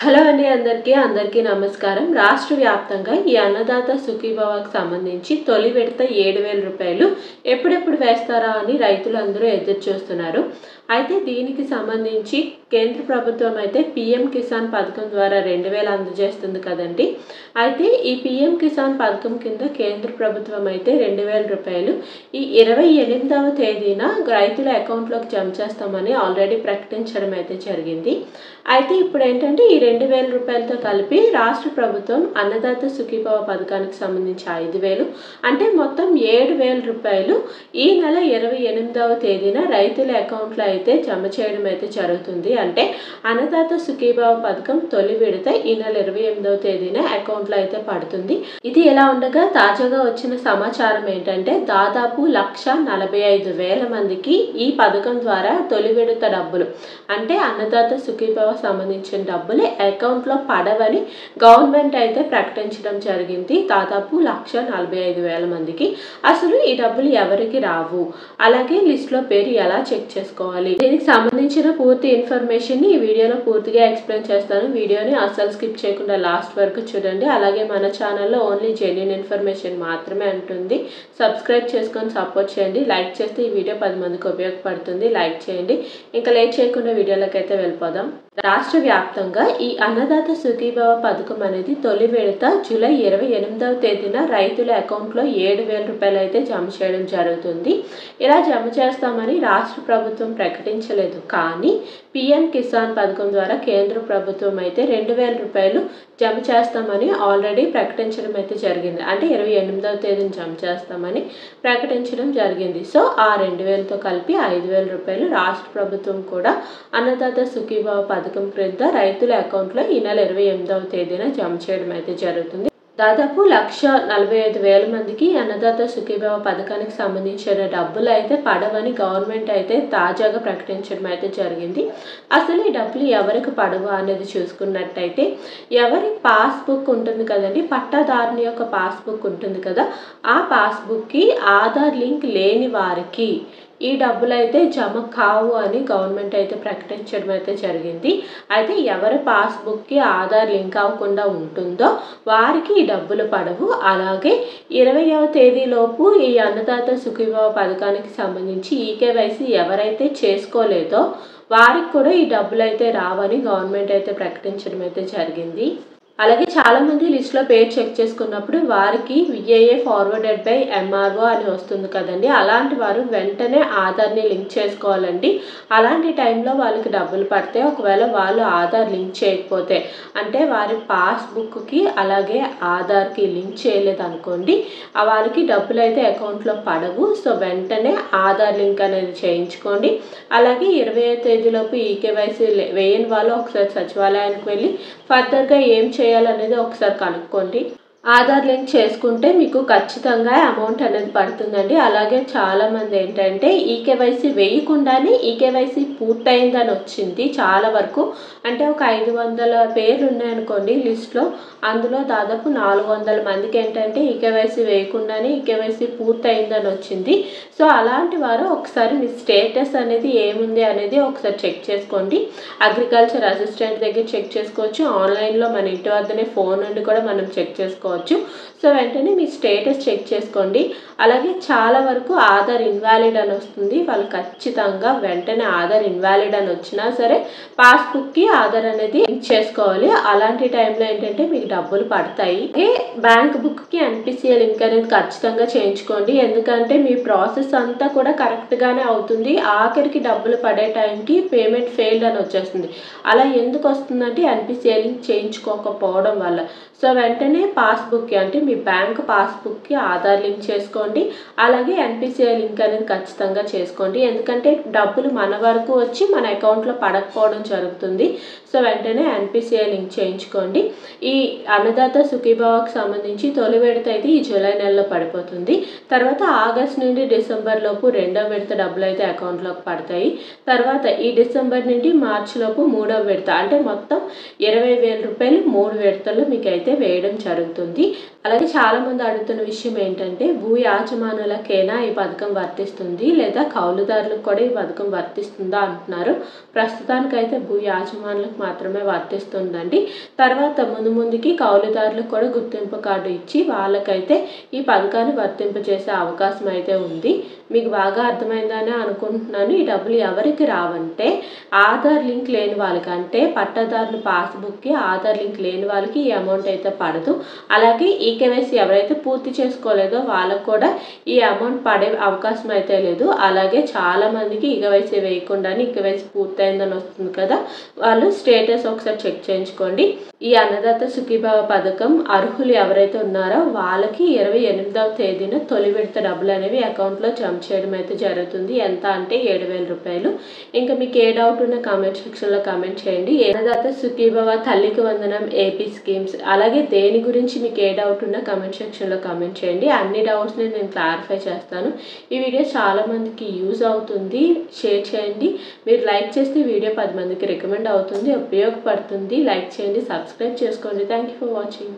Hello అండి అందరికీ నమస్కారం. రాష్ట్ర వ్యాప్తంగా ఈ అన్నదాత సుఖీభవకి సంబంధించి తొలి విడత 7,000 రూపాయలు ఎప్పుడెప్పుడు వేస్తారా అని రైతులందరూ ఎదురు చూస్తున్నారు. అయితే దీనికి సంబంధించి కేంద్ర ప్రభుత్వం అయితే పీఎం కిసాన్ పథకం ద్వారా 2,000 అందజేస్తుంది కదండి. అయితే ఈ పీఎం కిసాన్ పథకం కింద కేంద్ర ప్రభుత్వం అయితే 2,000 రూపాయలు ఈ 28వ తేదీన రైతుల అకౌంట్లోకి జమ చేస్తామని ఆల్రెడీ ప్రకటించడం అయితే జరిగింది. అయితే ఇప్పుడు ఏంటంటే ఈ 2,000 రూపాయలతో కలిపి రాష్ట్ర ప్రభుత్వం అన్నదాత సుఖీభవ పథకానికి సంబంధించి 5,000 అంటే మొత్తం 7,000 రూపాయలు ఈ నెల 28వ తేదీన రైతుల అకౌంట్లో అయితే జమ చేయడం అయితే జరుగుతుంది. అంటే అన్నదాత సుఖీభవ పథకం తొలి విడత ఈ నెల 28వ తేదీన అకౌంట్లో అయితే పడుతుంది. ఇది ఎలా ఉండగా తాజాగా వచ్చిన సమాచారం ఏంటంటే దాదాపు 1,45,000 మందికి ఈ పథకం ద్వారా తొలి విడత డబ్బులు అంటే అన్నదాత సుఖీభవ సంబంధించిన డబ్బులు అకౌంట్లో పడవని గవర్నమెంట్ అయితే ప్రకటించడం జరిగింది. దాదాపు 1,45,000 మందికి. అసలు ఈ డబ్బులు ఎవరికి రావు, అలాగే లిస్ట్లో పేరు ఎలా చెక్ చేసుకోవాలి, దీనికి సంబంధించిన పూర్తి ఇన్ఫర్మేషన్ ఈ వీడియోలో పూర్తిగా ఎక్స్ప్లెయిన్ చేస్తాను. వీడియోని అస్సలు స్కిప్ చేయకుండా లాస్ట్ వరకు చూడండి. అలాగే మన ఛానల్లో ఓన్లీ జెన్యూన్ ఇన్ఫర్మేషన్ మాత్రమే ఉంటుంది. సబ్స్క్రైబ్ చేసుకొని సపోర్ట్ చేయండి. లైక్ చేస్తే ఈ వీడియో 10 మందికి ఉపయోగపడుతుంది. లైక్ చేయండి. ఇంకా లేట్ చేయకుండా వీడియోలోకి అయితే వెళ్ళిపోదాం. రాష్ట్ర వ్యాప్తంగా ఈ అన్నదాత సుఖీభవ పథకం అనేది తొలి విడత జూలై 28వ తేదీన రైతుల అకౌంట్లో 7,000 రూపాయలు అయితే జమ చేయడం జరుగుతుంది. ఇలా జమ చేస్తామని రాష్ట్ర ప్రభుత్వం ప్రకటించలేదు, కానీ పీఎం కిసాన్ పథకం ద్వారా కేంద్ర ప్రభుత్వం అయితే 2,000 రూపాయలు జమ చేస్తామని ఆల్రెడీ ప్రకటించడం అయితే జరిగింది. అంటే 28వ తేదీన జమ చేస్తామని ప్రకటించడం జరిగింది. సో ఆ 2,000తో కలిపి 5,000 రూపాయలు రాష్ట్ర ప్రభుత్వం కూడా అన్నదాత సుఖీభవ పథకం క్రింద రైతుల అకౌంట్లో ఈ నెల 28వ తేదీన జమ చేయడం అయితే జరుగుతుంది. దాదాపు 1,45,000 మందికి అన్నదాత సుఖీభవ పథకానికి సంబంధించిన డబ్బులు అయితే పడవని గవర్నమెంట్ అయితే తాజాగా ప్రకటించడం అయితే జరిగింది. అసలు ఈ డబ్బులు ఎవరికి పడవ అనేది చూసుకున్నట్టయితే ఎవరి పాస్బుక్ ఉంటుంది కదండి, పట్టాదారుని యొక్క పాస్బుక్ ఉంటుంది కదా, ఆ పాస్బుక్కి ఆధార్ లింక్ లేని వారికి ఈ డబ్బులు అయితే జమ కావు అని గవర్నమెంట్ అయితే ప్రకటించడం అయితే జరిగింది. అయితే ఎవరి పాస్బుక్కి ఆధార్ లింక్ అవ్వకుండా ఉంటుందో వారికి ఈ డబ్బులు పడవు. అలాగే 20వ తేదీలోపు ఈ అన్నదాత సుఖీభవ పథకానికి సంబంధించి ఈకేవైసీ ఎవరైతే చేసుకోలేదో వారికి కూడా ఈ డబ్బులు అయితే రావని గవర్నమెంట్ అయితే ప్రకటించడం అయితే జరిగింది. అలాగే చాలామంది లిస్ట్లో పేరు చెక్ చేసుకున్నప్పుడు వారికి విఏఏ ఫార్వర్డెడ్ బై ఎంఆర్ఓ అని వస్తుంది కదండి. అలాంటి వారు వెంటనే ఆధార్ని లింక్ చేసుకోవాలండి. అలాంటి టైంలో వాళ్ళకి డబ్బులు పడితే ఒకవేళ వాళ్ళు ఆధార్ లింక్ చేయకపోతే అంటే వారి పాస్బుక్కి అలాగే ఆధార్కి లింక్ చేయలేదు అనుకోండి, వారికి డబ్బులు అయితే అకౌంట్లో పడవు. సో వెంటనే ఆధార్ లింక్ అనేది చేయించుకోండి. అలాగే 20వ తేదీలోపు ఈకేవైసీ వేయని వాళ్ళు ఒకసారి సచివాలయానికి వెళ్ళి ఫర్దర్గా ఏం చేయాలనేది ఒకసారి కనుక్కోండి. ఆధార్ లింక్ చేసుకుంటే మీకు ఖచ్చితంగా అమౌంట్ అనేది పడుతుందండి. అలాగే చాలామంది ఏంటంటే ఈకేవైసీ వేయకుండానే ఈకేవైసీ పూర్తయిందని వచ్చింది చాలా వరకు. అంటే ఒక 500 పేర్లు ఉన్నాయనుకోండి లిస్ట్లో, అందులో దాదాపు 400 మందికి ఏంటంటే ఈకేవైసీ వేయకుండానే ఈకేవైసీ పూర్తయిందని వచ్చింది. సో అలాంటి వారు ఒకసారి మీ స్టేటస్ అనేది ఏముంది అనేది ఒకసారి చెక్ చేసుకోండి. అగ్రికల్చర్ అసిస్టెంట్ దగ్గర చెక్ చేసుకోవచ్చు. ఆన్లైన్లో మన ఇంటి వద్దనే ఫోన్ నుండి కూడా మనం చెక్ చేసుకోవచ్చు. సో వెంటనే మీ స్టేటస్ చెక్ చేసుకోండి. అలాగే చాలా వరకు ఆధార్ ఇన్వాలిడ్ అని వస్తుంది. వాళ్ళు ఖచ్చితంగా వెంటనే ఆధార్ ఇన్వాలిడ్ అని వచ్చినా సరే పాస్బుక్కి ఆధార్ అనేది లింక్ చేసుకోవాలి. అలాంటి టైంలో ఏంటంటే మీకు డబ్బులు పడతాయి. బ్యాంక్ బుక్కి ఎన్పిసిఐ లింక్ అనేది ఖచ్చితంగా చేయించుకోండి. ఎందుకంటే మీ ప్రాసెస్ అంతా కూడా కరెక్ట్గానే అవుతుంది. ఆఖరికి డబ్బులు పడే టైంకి పేమెంట్ ఫెయిల్డ్ అని వచ్చేస్తుంది. అలా ఎందుకు వస్తుందంటే ఎన్పిసిఐ లింక్ చేయించుకోకపోవడం వల్ల. సో వెంటనే పాస్బుక్కి అంటే మీ బ్యాంక్ పాస్బుక్కి ఆధార్ లింక్ చేసుకోండి. అలాగే ఎన్పిసిఐ లింక్ అనేది ఖచ్చితంగా చేసుకోండి. ఎందుకంటే డబ్బులు మన వరకు వచ్చి మన అకౌంట్లో పడకపోవడం జరుగుతుంది. సో వెంటనే ఎన్పిసిఐ లింక్ చేయించుకోండి. ఈ అన్నదాత సుఖీభవకి సంబంధించి తొలి విడత అయితే ఈ జూలై నెలలో పడిపోతుంది. తర్వాత ఆగస్ట్ నుండి డిసెంబర్ లోపు 2వ విడత డబ్బులు అయితే అకౌంట్లోకి పడతాయి. తర్వాత ఈ డిసెంబర్ నుండి మార్చి లోపు 3వ విడత అంటే మొత్తం 20,000 రూపాయలు 3 విడతలు మీకు అయితే వేయడం జరుగుతుంది. ఉంది. అలాగే చాలామంది అడుగుతున్న విషయం ఏంటంటే భూ యాజమానులకేనా ఈ పథకం వర్తిస్తుంది లేదా కౌలుదారులకు కూడా ఈ పథకం వర్తిస్తుందా అంటున్నారు. ప్రస్తుతానికైతే భూ యాజమానులకు మాత్రమే వర్తిస్తుందండి. తర్వాత ముందుకి కౌలుదారులకు కూడా గుర్తింపు కార్డు ఇచ్చి వాళ్ళకైతే ఈ పథకాన్ని వర్తింపజేసే అవకాశం అయితే ఉంది. మీకు బాగా అర్థమైందని అనుకుంటున్నాను. ఈ డబ్బులు ఎవరికి రావంటే ఆధార్ లింక్ లేని వాళ్ళకి, అంటే పట్టాదారుల పాస్బుక్కి ఆధార్ లింక్ లేని వాళ్ళకి ఈ అమౌంట్ అయితే పడదు. అలాగే ఈకేవైసీ ఎవరైతే పూర్తి చేసుకోలేదో వాళ్ళకు కూడా ఈ అమౌంట్ పడే అవకాశం అయితే లేదు. అలాగే చాలామందికి ఈకేవైసీ వేయకుండానే ఈకేవైసీ పూర్తయిందని వస్తుంది కదా, వాళ్ళు స్టేటస్ ఒకసారి చెక్ చేయించుకోండి. ఈ అన్నదాత సుఖీభవ పథకం అర్హులు ఎవరైతే ఉన్నారో వాళ్ళకి 28వ తేదీన తొలి విడత డబ్బులు అనేవి అకౌంట్లో జమ చేయడం అయితే జరుగుతుంది. ఎంత అంటే 7,000 రూపాయలు. ఇంకా మీకు ఏ డౌట్ ఉన్నా కామెంట్ సెక్షన్లో కామెంట్ చేయండి. అన్నదాత సుఖీభవ, తల్లికి వందనం, ఏపీ స్కీమ్స్, అలాగే దేని గురించి మీకు ఏ డౌట్ ఉన్నా కామెంట్ సెక్షన్లో కామెంట్ చేయండి. అన్ని డౌట్స్ని నేను క్లారిఫై చేస్తాను. ఈ వీడియో చాలామందికి యూజ్ అవుతుంది, షేర్ చేయండి. మీరు లైక్ చేస్తే వీడియో 10 మందికి రికమెండ్ అవుతుంది, ఉపయోగపడుతుంది. లైక్ చేయండి, సబ్స్క్రైబ్ చేసుకోండి. Thank you for watching.